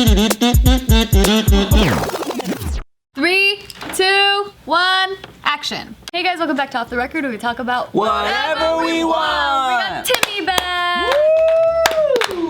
3, 2, 1, action. Hey guys, welcome back to Off the Record, where we talk about whatever we want. We got Timmy back. Woo!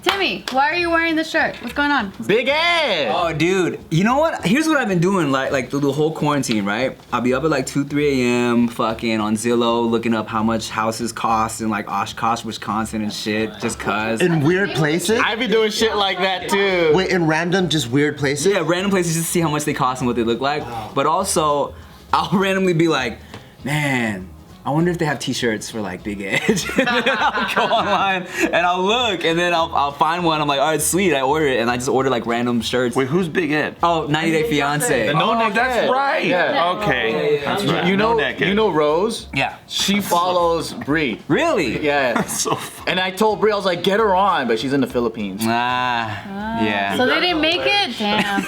Timmy, why are you wearing this shirt? What's going on? Big Ed! Oh, dude. You know what? Here's what I've been doing, like through the whole quarantine, right? I'll be up at like 2, 3 a.m. fucking on Zillow looking up how much houses cost in like Oshkosh, Wisconsin and shit, just cuz. In weird places? I be doing shit like that too. Wait, in random, just weird places? Yeah, random places just to see how much they cost and what they look like. But also, I'll randomly be like, man, I wonder if they have t-shirts for like Big Edge. And then I'll go online and I'll look and then I'll find one. I'm like, all right, sweet, I order it. And I just order like random shirts. Wait, who's Big Ed? Oh, 90 Day Fiance. The no-neck that's right. Yeah. Okay. That's right. You know, No-neck Ed. you know Rose? Yeah. She follows Bree. Really? Yeah. That's so funny. And I told Bree, I was like, get her on, but she's in the Philippines. Yeah. So they didn't make it? Damn.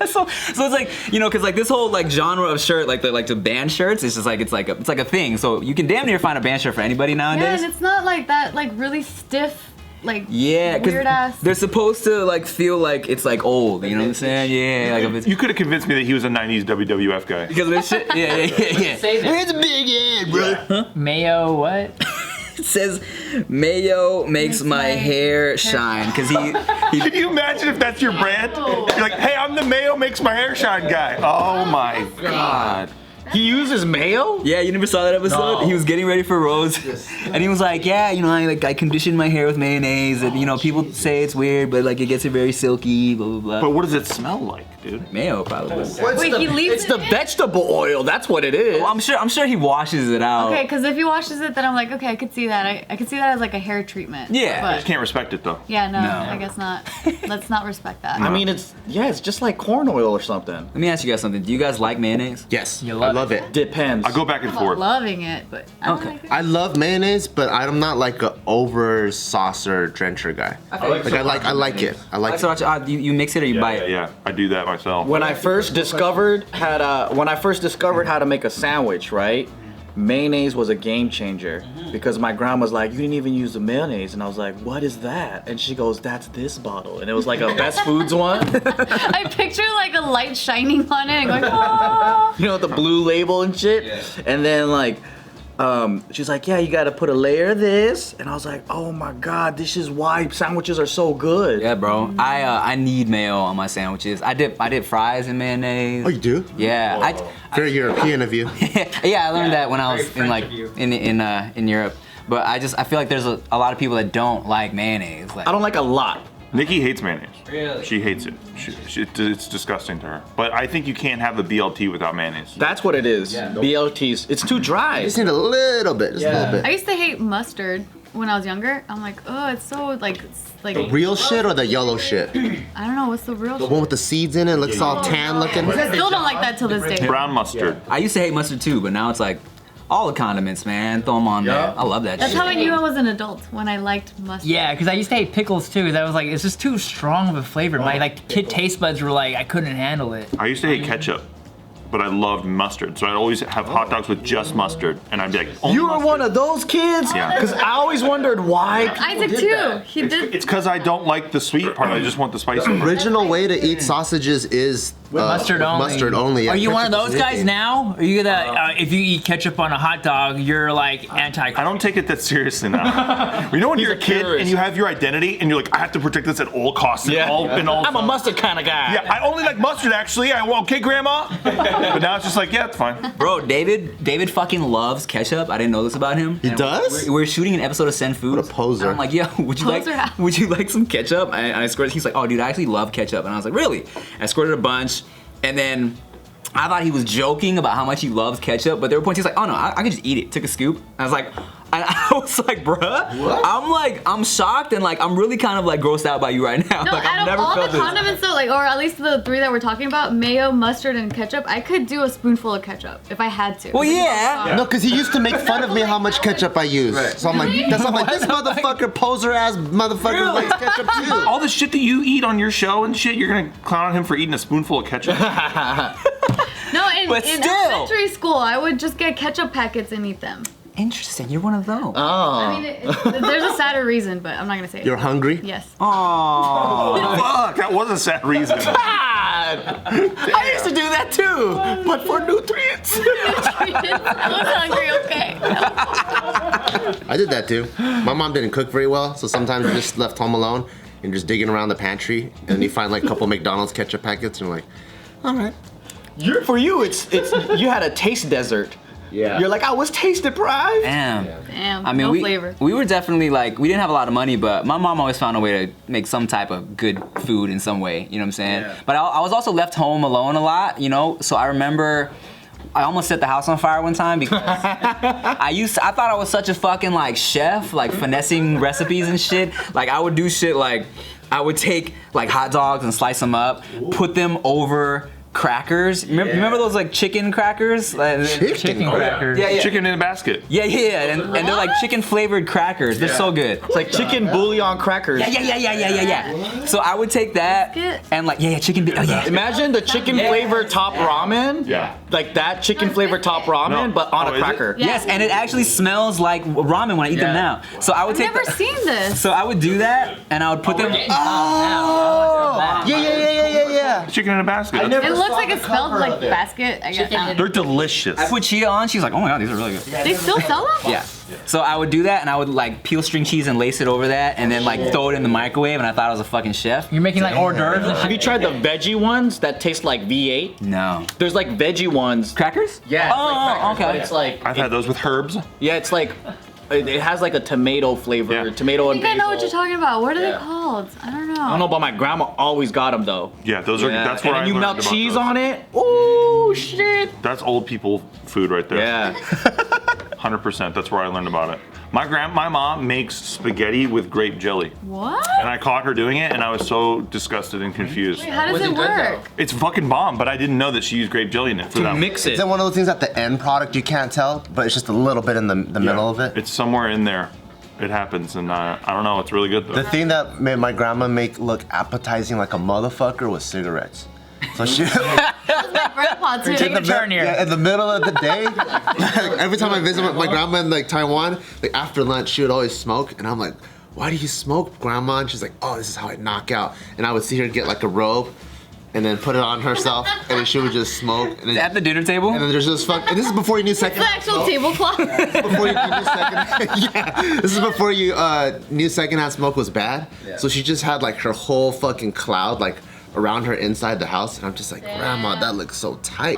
So it's like, you know, cause like this whole like genre of shirt, like the band shirts, it's just like it's like a thing. So you can damn near find a band shirt for anybody Yeah, nowadays. and it's not like that, like really stiff, like Yeah, weird ass. they're supposed to like feel like it's like old. You know what I'm saying? Yeah, like if it's You could have convinced me that he was a 90s WWF guy. because of this shit. Yeah. Say that. It's Big Ed, bro. Mayo, what? It says Mayo makes my hair shine because he Can you imagine if that's your brand? You're like, hey, I'm the Mayo makes my hair shine guy. Oh my God. He uses mayo? Yeah, you never saw that episode? No. He was getting ready for Rose, and he was like, "Yeah, you know, I condition my hair with mayonnaise, and you know, people say it's weird, but like it gets it very silky, blah blah blah." But what does it smell like, dude? Mayo probably. Wait, he leaves It's the it in? vegetable oil, that's what it is. Well, I'm sure he washes it out. Okay, because if he washes it, then I'm like, okay, I could see that. I could see that as like a hair treatment. Yeah. I But just can't respect it though. yeah, no, No. I guess not. Let's not respect that. I mean, it's just like corn oil or something. Let me ask you guys something. Do you guys like mayonnaise? Yes, You I love love it. Depends. I go back and I'm not forth. loving it, but I don't Okay. like it. I love mayonnaise, but I'm not like a over saucer drencher guy. I like it. I like So it. you mix it or you buy it? Yeah, I do that myself. When I first discovered how to make a sandwich, right? Mayonnaise was a game changer because my grandma's like, you didn't even use the mayonnaise, and I was like, what is that? And she goes, that's this bottle, and it was like a Best Foods one. I picture like a light shining on it and going, oh. You know, the blue label and shit. And then like, she's like, yeah, you gotta put a layer of this, and I was like, oh my God, this is why sandwiches are so good. Yeah, bro. I need mayo on my sandwiches. I dip fries in mayonnaise. Oh, you do? Yeah. Very European of you. Yeah, I learned that when I was very in like French of in Europe. But I feel like there's a lot of people that don't like mayonnaise. Like, I don't like a lot. Nikki hates mayonnaise. Really? She hates it. It's disgusting to her. But I think you can't have the BLT without mayonnaise. That's what it is. BLTs. It's too dry. Just need a little bit, just a little I bit. used to hate mustard when I was younger. I'm like, oh, it's so like, The real shit or the yellow shit? I don't know, what's the real The one with the seeds in it, looks all tan looking. I still don't like that till this day. Brown mustard. I used to hate mustard too, but now it's like all the condiments, man. Throw them on there. I love that That's shit. how I knew I was an adult, when I liked mustard. Yeah, because I used to hate pickles too. Because I was like, it's just too strong of a flavor. My like kid taste buds were like, I couldn't handle it. I used to hate ketchup, but I loved mustard. So I'd always have hot dogs with just mustard, and I'd be like, only You were mustard? one of those kids? Yeah. Because I always wondered why. Isaac too. He did. It's because I don't like the sweet part. I just want the spicy part. Original way to eat sausages is Mustard only. Mustard only. Are you one of Ketchup those is guys icky. now? Are you gonna if you eat ketchup on a hot dog, you're like anti? I don't take it that seriously now. You know when you're a kid purist. and you have your identity and you're like, I have to protect this at all costs and all I'm a mustard kind of guy. Yeah, I only like mustard actually. Okay, Grandma. But now it's just like, yeah, it's fine. Bro, David fucking loves ketchup. I didn't know this about him. He does? We're shooting an episode of Send Food. What a poser. I'm like, yo, would you like some ketchup? And I squirted. He's like, oh, dude, I actually love ketchup. And I was like, really? I squirted a bunch, and then I thought he was joking about how much he loves ketchup, but there were points he's like, oh no, I can just eat it. Took a scoop. I was like, bruh, what? I'm shocked and like I'm really kind of like grossed out by you right now. No, like out I've of never all felt the this. condiments though, like, or at least the 3 that we're talking about, mayo, mustard, and ketchup, I could do a spoonful of ketchup if I had to. Well, yeah. No, because he used to make fun of me how much ketchup I use. So I'm like, this motherfucker, poser ass motherfucker likes ketchup too. All the shit that you eat on your show and shit, you're gonna clown on him for eating a spoonful of ketchup? No, in But still. elementary school, I would just get ketchup packets and eat them. Interesting. You're one of those. I mean, there's a sadder reason, but I'm not gonna say it. You're hungry? Yes. Aww. Fuck, that was a sad reason. I used to do that too, but for nutrients. I was hungry, okay. I did that too. My mom didn't cook very well, so sometimes we just left home alone and just digging around the pantry, and then you find like a couple McDonald's ketchup packets, and you're like, all right. For you, it's you had a taste desert. Yeah. You're like, I was taste deprived. Damn. Damn, I mean, no we flavor. we were definitely like, we didn't have a lot of money, but my mom always found a way to make some type of good food in some way. You know what I'm saying? Yeah. But I was also left home alone a lot. You know, so I remember. I almost set the house on fire one time because I thought I was such a fucking like chef, like finessing recipes and shit. Like I would do shit like I would take like hot dogs and slice them up, put them over crackers. Remember those like chicken crackers? Chicken crackers. Yeah. Chicken in a basket. Yeah, and they're like chicken flavored crackers. They're so good. It's like chicken bouillon crackers. Yeah. So I would take that and like chicken. Oh yeah. Imagine the chicken flavor top ramen. Yeah. Like that chicken flavor top ramen, No. but on Oh, a is it? cracker. Yeah. Yes, and it actually smells like ramen when I eat them now. So I would I've take. never seen this. So I would do that, and I would put them. Yeah. Chicken in a basket. It looks like it smelled like basket. I guess. They're delicious. I put Chia on. She's like, oh my god, these are really good. They still sell them? Yeah. So I would do that, and I would like peel string cheese and lace it over that, and then like throw it in the microwave, and I thought I was a fucking chef. You're making like hors d'oeuvres and Have shit. you tried the veggie ones that taste like V8? No. There's like veggie ones. Crackers? Yeah. Oh, okay. But it's like I've had those with herbs. yeah, it's like it has like a tomato flavor, Yeah. tomato I and think I know what basil. you're talking about. What are Yeah. they called? I don't know. I don't know, but my grandma always got them though. Yeah, those are. Yeah. That's where and then I you learned melt about cheese those. on it. Ooh, shit. That's old people food right there. Yeah. 100%. That's where I learned about it. My mom makes spaghetti with grape jelly, What? and I caught her doing it, and I was so disgusted and confused. Wait, how does it work? It's fucking bomb, but I didn't know that she used grape jelly in it for To that. mix Is it. that one of those things at the end product you can't tell, but it's just a little bit in the middle of it? It's somewhere in there. It happens, and I don't know. It's really good though. The thing that made my grandma make look appetizing like a motherfucker was cigarettes. So she, My grandpa too. Take a turn here. yeah, in the middle of the day, like, every time I visit my grandma in like Taiwan, like after lunch, she would always smoke, and I'm like, "Why do you smoke, Grandma?" And she's like, "Oh, this is how I knock out." And I would see her get like a robe, and then put it on herself, and then she would just smoke. And then, At the dinner table? and then there's just and this is before you knew It's second. the actual tablecloth. Before you knew second, yeah. This is before you knew secondhand smoke was bad. So she just had like her whole fucking cloud like around her inside the house, and I'm just like, Grandma, that looks so tight.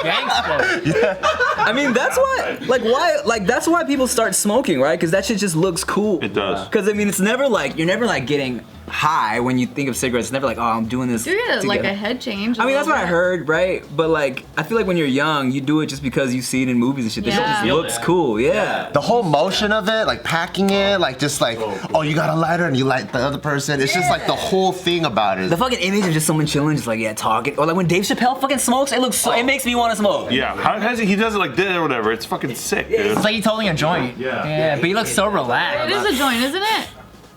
Gangster. I mean, that's why, that's why people start smoking, right? Because that shit just looks cool. It does. Because, I mean, it's never like, you're never like getting high when you think of cigarettes. It's never like, oh, I'm doing this. You get like together. a head change. I mean, that's what I bit. heard, right? But like, I feel like when you're young, you do it just because you see it in movies and shit. This shit Yeah. just looks cool, yeah. The whole motion of it, like packing it, like just like, oh, you got a lighter and you light the other person. It's just like the whole thing about it. The fucking image of just someone chilling, just like, yeah, talking. Or like when Dave Chappelle fucking smokes, it makes me want to smoke. Yeah, he does it like this or whatever. It's fucking sick, dude. It's like he's holding a joint. Yeah, but he looks so It relaxed. is a joint, isn't it?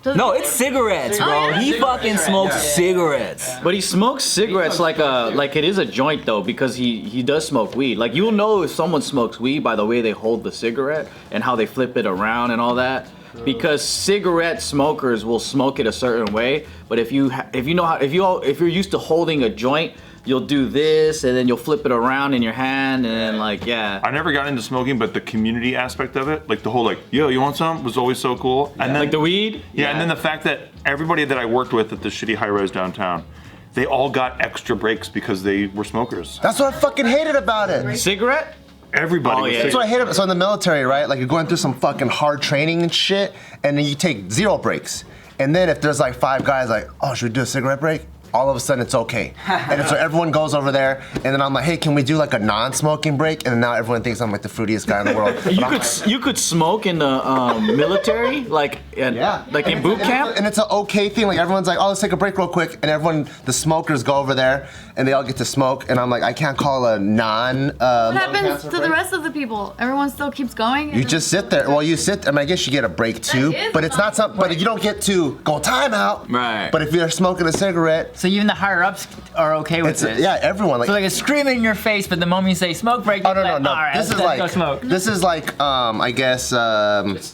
Does No, it- it's cigarettes, bro. Oh, yeah? He fucking smokes cigarettes. But he smokes cigarettes like it is a joint though, because he does smoke weed. Like you'll know if someone smokes weed by the way they hold the cigarette and how they flip it around and all that. Because cigarette smokers will smoke it a certain way, but if you're used to holding a joint, you'll do this and then you'll flip it around in your hand and then like yeah. I never got into smoking, but the community aspect of it, like the whole like, yo, you want some, was always so cool. And then Like the weed? Yeah, and then the fact that everybody that I worked with at the shitty high-rise downtown, they all got extra breaks because they were smokers. That's what I fucking hated about it. Cigarette? Everybody. Oh, was yeah. sick. That's what I hate about. So in the military, right? Like you're going through some fucking hard training and shit, and then you take 0 breaks. And then if there's like 5 guys like, oh, should we do a cigarette break? All of a sudden it's okay. And so everyone goes over there, and then I'm like, hey, can we do like a non-smoking break? And now everyone thinks I'm like the fruitiest guy in the world. But I'm like, You could smoke in the military, like like in boot camp. And it's an okay thing. Like everyone's like, oh, let's take a break real quick. And everyone, the smokers go over there and they all get to smoke. And I'm like, I can't call a non. What happens to the rest of the people? Everyone still keeps going? You just sit there. Well, you sit. I mean, I guess you get a break too, is but it's not something. But you don't get to go timeout. Right. But if you're smoking a cigarette, So even the higher ups are okay with it's this. yeah, everyone like. So like it's screaming in your face, but the moment you say smoke break, Oh you're no, like, no. all right, This is let's like go smoke. this is like I guess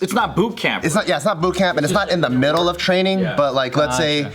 It's not boot camp. it's not boot camp and it's not in the middle of training, but like let's say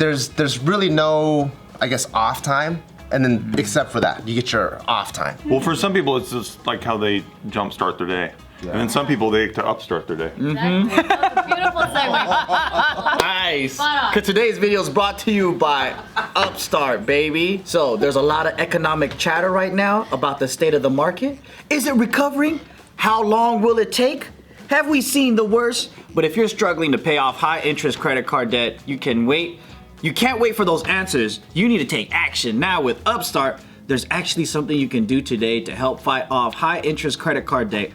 there's really no, I guess, off time. And then, except for that, you get your off time. Well, for some people, it's just like how they jumpstart their day. Yeah. And then some people, they get to upstart their day. Exactly. That was a beautiful segue. Nice. Because today's video is brought to you by Upstart, baby. So there's a lot of economic chatter right now about the state of the market. Is it recovering? How long will it take? Have we seen the worst? But if you're struggling to pay off high interest credit card debt, you can wait. You can't wait for those answers. You need to take action. Now with Upstart, there's actually something you can do today to help fight off high interest credit card debt.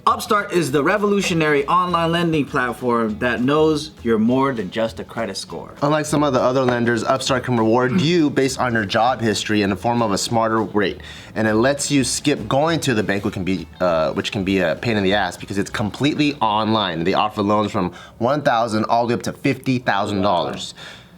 Upstart is the revolutionary online lending platform that knows you're more than just a credit score. Unlike some of the other lenders, Upstart can reward you based on your job history in the form of a smarter rate. And it lets you skip going to the bank, which can be a pain in the ass because it's completely online. They offer loans from $1,000 all the way up to $50,000.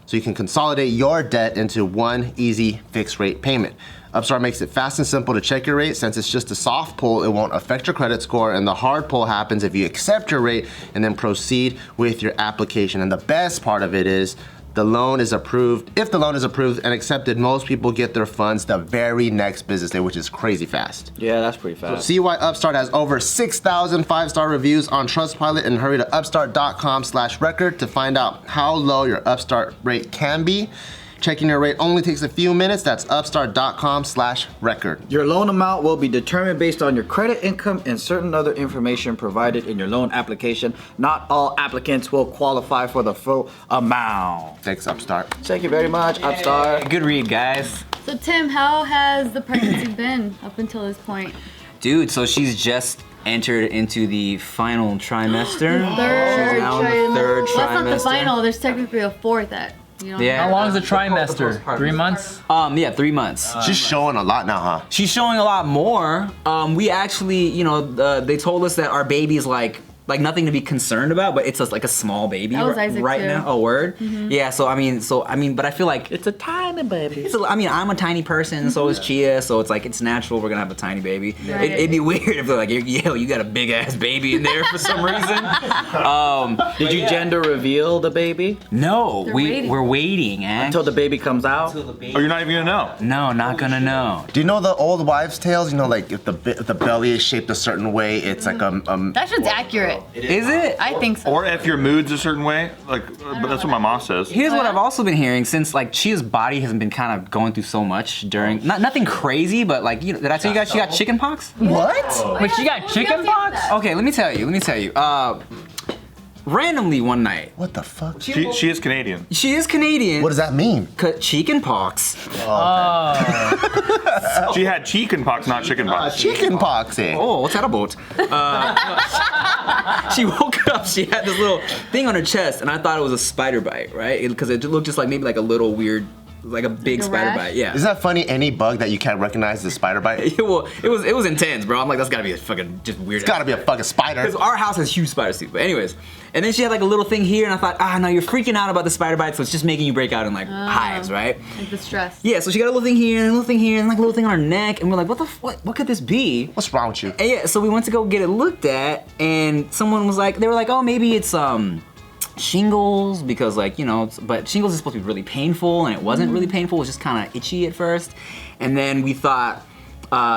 So you can consolidate your debt into one easy fixed rate payment. Upstart makes it fast and simple to check your rate. Since it's just a soft pull, it won't affect your credit score, and the hard pull happens if you accept your rate and then proceed with your application. And the best part of it is the loan is approved. If the loan is approved and accepted, most people get their funds the very next business day, which is crazy fast. Yeah, that's pretty fast. See why Upstart has over 6,000 5-star reviews on Trustpilot, and hurry to upstart.com/record to find out how low your Upstart rate can be. Checking your rate only takes a few minutes. That's upstart.com/record. Your loan amount will be determined based on your credit income and certain other information provided in your loan application. Not all applicants will qualify for the full amount. Thanks, Upstart. Thank you very much, Upstart. Good read, guys. So Tim, how has the pregnancy been up until this point? Dude, so she's just entered into the final trimester. Third She's now in the third trimester. Well, that's not the final. There's technically a fourth at. You know, Yeah. How long is the trimester? 3 months? Yeah, 3 months. She's showing a lot now, huh? She's showing a lot more. We actually, they told us that our baby is like nothing to be concerned about, but it's just like a small baby That was Isaac right too. now. Oh, word? Mm-hmm. Yeah. So I mean, but I feel like It's a tiny baby. I'm a tiny person, so is Chia, so it's natural we're gonna have a tiny baby. Right. It'd be weird if they're like, yo, you got a big ass baby in there for some reason. Did you gender reveal the baby No, They're waiting. we're waiting, until the baby comes out? Oh, you're not even gonna know. No, not gonna know. Do you know the old wives' tales? You know, like if the belly is shaped a certain way, it's like That shit's accurate. Is it? I think so. Or if your mood's a certain way, but that's what my mom says. Here's what I've also been hearing since Chia's body has been kind of going through so much during nothing crazy, but did I tell you guys she got chicken pox? What? Wait, she got chicken pox? Okay, let me tell you. Randomly one night, What the fuck? She is Canadian. she is Canadian. What does that mean? Chicken pox. She had chicken pox, not chicken pox. Chicken pox. Oh, what's that about? She woke up, she had this little thing on her chest, and I thought it was a spider bite, right? Because it looked just like maybe like a little weird, like a big Like a spider rash? bite. Yeah. Isn't that funny? Any bug that you can't recognize is a spider bite? Well, it was intense, bro. I'm like, that's gotta be a fucking just weird. It's gotta be a fucking spider. Because our house has huge spiders too. But anyways, and then she had like a little thing here, and I thought, no, you're freaking out about the spider bite, so it's just making you break out in like hives, right? Like the stress. Yeah. So she got a little thing here, and a little thing here, and like a little thing on her neck, and we're like, what could this be? What's wrong with you? And yeah, so we went to go get it looked at, and someone was like, they were like, oh, maybe it's shingles, because but shingles is supposed to be really painful, and it wasn't really painful. It was just kind of itchy at first, and then we thought.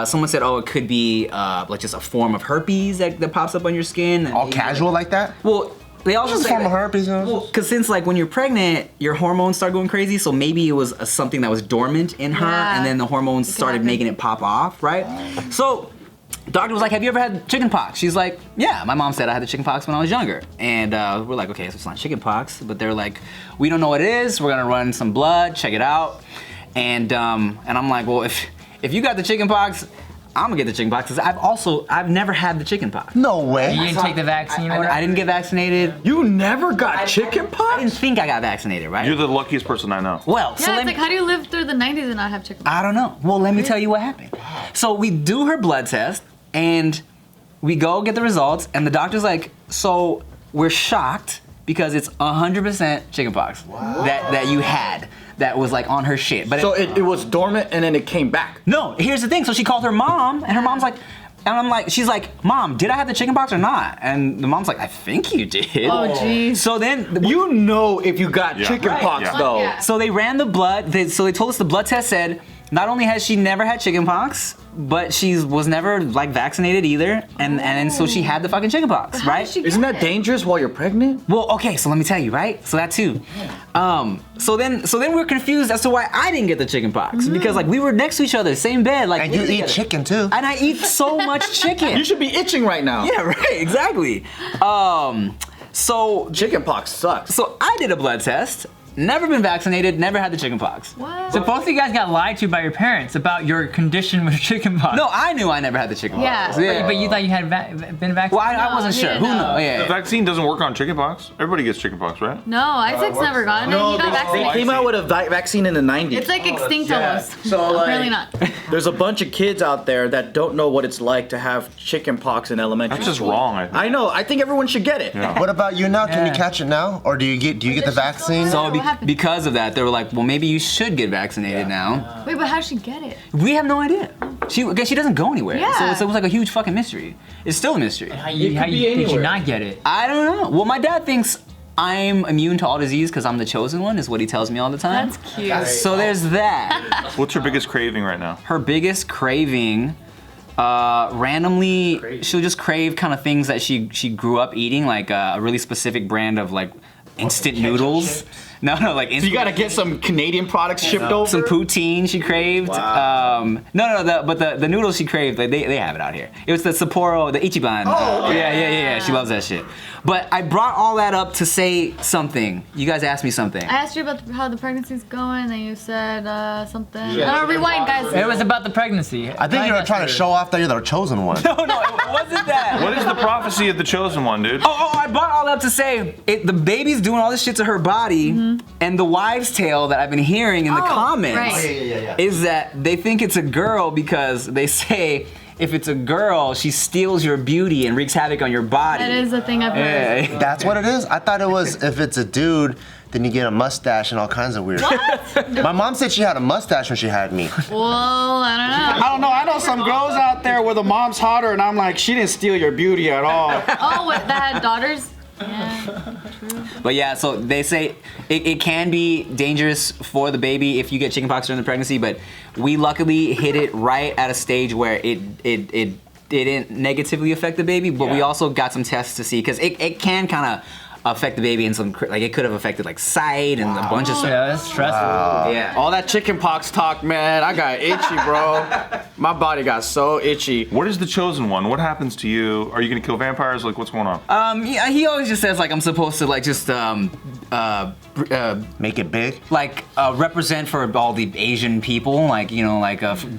Someone said, oh, it could be like just a form of herpes that pops up on your skin. All casual like that? Well, they also Just a say form of herpes. because since when you're pregnant, your hormones start going crazy, so maybe it was something that was dormant in her, Yeah. and then the hormones started happen. making it pop off, right? So, doctor was like, have you ever had chicken pox? She's like, yeah, my mom said I had the chicken pox when I was younger. And we're like, okay, so it's not chicken pox, but they're like, we don't know what it is, we're gonna run some blood, check it out. And I'm like, well, if you got the chicken pox, I'm gonna get the chicken pox, because I've never had the chicken pox. No way. You didn't take the vaccine or I didn't get vaccinated. You never got chicken I pox? didn't think I got vaccinated, right? You're the luckiest person I know. Well, so Yeah, let it's me, like, how do you live through the 90s and not have chicken pox? I don't know. Well, let me tell you what happened. So we do her blood test, and we go get the results, and the doctor's like, so we're shocked because it's 100% chickenpox that you had. That was like on her shit. But So it was dormant and then it came back. no, here's the thing. So she called her mom, and her mom's like, And I'm like, she's like, Mom, did I have the chickenpox or not? And the mom's like, I think you did. Oh, jeez. So then, You know if you got chickenpox Yeah. though. Yeah. so they ran the blood. So they told us the blood test said not only has she never had chickenpox, but she was never like vaccinated either, and so she had the fucking chickenpox, How right? did she Isn't get that it? dangerous while you're pregnant? Well, okay, so let me tell you, right? So that too. So then we're confused as to why I didn't get the chickenpox because like we were next to each other, same bed, like And you living eat together. chicken too. And I eat so much chicken. You should be itching right now. Yeah, right, exactly. So Chickenpox sucks. so I did a blood test. Never been vaccinated, never had the chickenpox. What? So both of you guys got lied to by your parents about your condition with chickenpox. No, I knew I never had the chickenpox. Yeah. But you thought you had been vaccinated? Well, I No, wasn't he sure. didn't Who know. knows? The Yeah. vaccine doesn't work on chickenpox. Everybody gets chickenpox, right? No, Isaac's never gotten it. He got They vaccinated. came out with a vaccine in the 90s. It's like extinct almost. So like, Apparently not. There's a bunch of kids out there that don't know what it's like to have chickenpox in elementary That's just school. wrong, I think. I know. I think everyone should get it. Yeah. What about you now? Can you Yeah. catch it now, or do you get the vaccine? So What happened? because of that, they were like, well, maybe you should get vaccinated now. Wait, but how did she get it? We have no idea. She doesn't go anywhere. Yeah. So it was like a huge fucking mystery. It's still a mystery. How It you, could how be you did you anywhere. not get it? I don't know. Well, my dad thinks I'm immune to all disease because I'm the chosen one, is what he tells me all the time. That's cute. So there's that. What's your biggest craving right now? Her biggest craving, randomly, she'll just crave kind of things that she grew up eating, like a really specific brand of like instant noodles. No, like instant. So you gotta get some Canadian products shipped over. Some poutine she craved. Wow. But the noodles she craved, like, they have it out here. It was the Sapporo, the Ichiban. Oh, okay. Yeah. She loves that shit. But I brought all that up to say something. You guys asked me something. I asked you about how the pregnancy's going, and you said something. Yeah. Rewind, guys. It was about the pregnancy. I think you were trying to show off that you're the chosen one. No, it wasn't that. What is the prophecy of the chosen one, dude? Oh, I brought all up to say the baby's doing all this shit to her body, and the wives' tale that I've been hearing in the comments right. is that they think it's a girl because they say if it's a girl, she steals your beauty and wreaks havoc on your body. That is the thing I've heard. Yeah. That's what it is? I thought it was if it's a dude, then you get a mustache and all kinds of weird. My mom said she had a mustache when she had me. Well, I I don't know. I know some girls out there where the mom's hotter, and I'm like, she didn't steal your beauty at all. don't know. Oh, what, that had daughters? Yeah, true. But yeah, so they say it can be dangerous for the baby if you get chickenpox during the pregnancy, but we luckily hit it right at a stage where it didn't negatively affect the baby, but we also got some tests to see, because it can kind of affect the baby in some, like it could have affected like sight and a bunch of stuff. Yeah, that's stressful. Yeah. All that chickenpox talk, man. I got itchy, bro. My body got so itchy. What is the chosen one? What happens to you? Are you gonna kill vampires? Like, what's going on? Yeah, he always just says like I'm supposed to like just Make it big. like represent for all the Asian people, like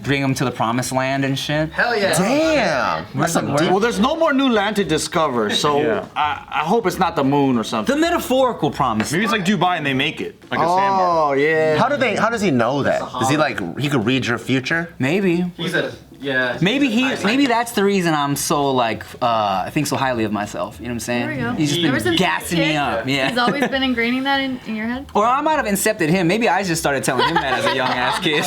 bring them to the promised land and shit. Hell yeah. Damn. That's some deep. Well, there's no more new land to discover, so Yeah. I hope it's not the moon or something. The metaphorical promise. Maybe it's like Dubai and they make it like a sandbar. Oh yeah. How does he know that? Does he he could read your future? Maybe. He said, yeah. Maybe that's the reason I'm so like I think so highly of myself. You know what I'm saying? There we go. He's just Ever been since gassing me kid, up. Yeah. He's always been ingraining that in your head? Or I might have incepted him. Maybe I just started telling him that as a young ass kid.